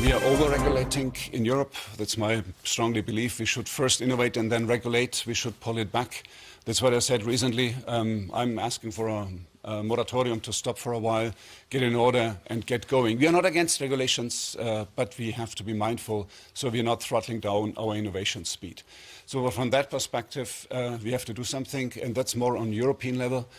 We are over-regulating in Europe. That's my strongly belief. We should first innovate and then regulate. We should pull it back. That's what I said recently. I'm asking for a moratorium to stop for a while, get in order and get going. We are not against regulations, but we have to be mindful so we're not throttling down our innovation speed. So from that perspective, we have to do something, and that's more on European level.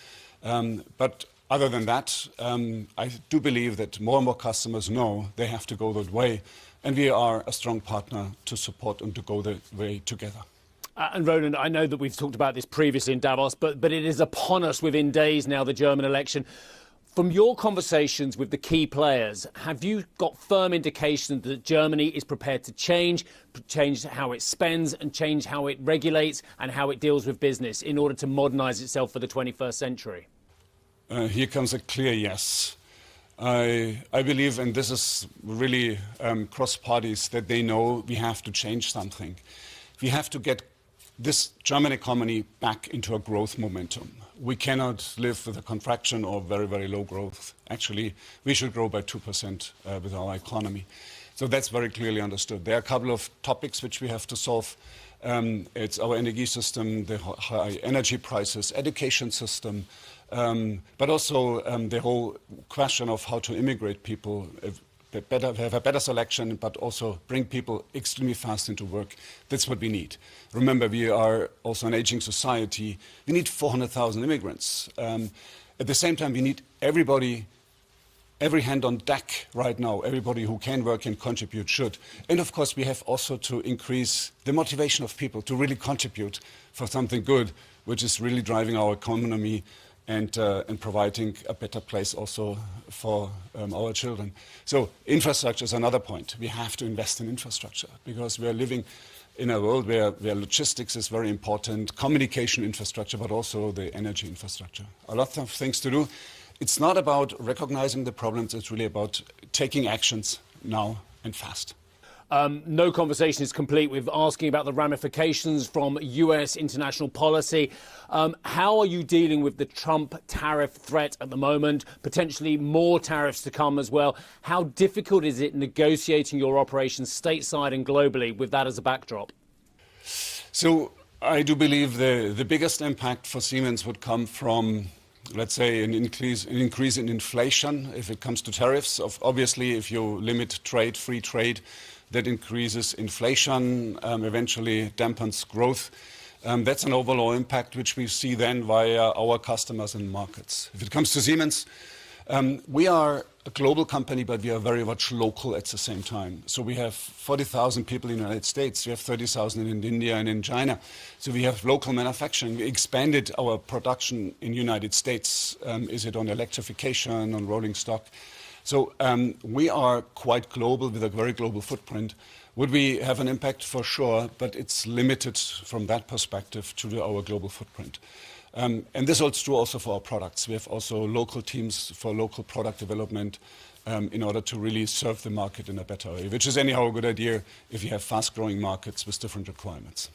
But other than that, I do believe that more and more customers know they have to go that way, and we are a strong partner to support and to go that way together. And Roland, I know that we've talked about this previously in Davos, but it is upon us within days now, the German election. From your conversations with the key players, have you got firm indication that Germany is prepared to change how it spends and change how it regulates and how it deals with business in order to modernise itself for the 21st century? Here comes a clear yes. I believe, and this is really cross parties, that they know we have to change something. We have to get this German economy back into a growth momentum. We cannot live with a contraction or very, very low growth. Actually, we should grow by 2% with our economy. So that's very clearly understood. There are a couple of topics which we have to solve. It's our energy system, the high energy prices, education system, but also the whole question of how to immigrate people, have a better selection, but also bring people extremely fast into work. That's what we need. Remember, we are also an aging society. We need 400,000 immigrants. At the same time, we need everybody, every hand on deck right now. Everybody who can work and contribute should. And of course, we have also to increase the motivation of people to really contribute for something good, which is really driving our economy and providing a better place also for our children. So infrastructure is another point. We have to invest in infrastructure because we are living in a world where logistics is very important, communication infrastructure, but also the energy infrastructure. A lot of things to do. It's not about recognizing the problems, it's really about taking actions now and fast. No conversation is complete with asking about the ramifications from US international policy. How are you dealing with the Trump tariff threat at the moment? Potentially more tariffs to come as well. How difficult is it negotiating your operations stateside and globally with that as a backdrop? So I do believe the biggest impact for Siemens would come from, let's say, an increase in inflation if it comes to tariffs. Obviously, if you limit trade, free trade, that increases inflation, eventually dampens growth. That's an overall impact which we see then via our customers and markets. If it comes to Siemens, we are a global company, but we are very much local at the same time. So we have 40,000 people in the United States. We have 30,000 in India and in China. So we have local manufacturing. We expanded our production in the United States. Is it on electrification, on rolling stock? So we are quite global with a very global footprint. Would we have an impact? For sure, but it's limited from that perspective to our global footprint. And this holds true also for our products. We have also local teams for local product development in order to really serve the market in a better way, which is anyhow a good idea if you have fast-growing markets with different requirements.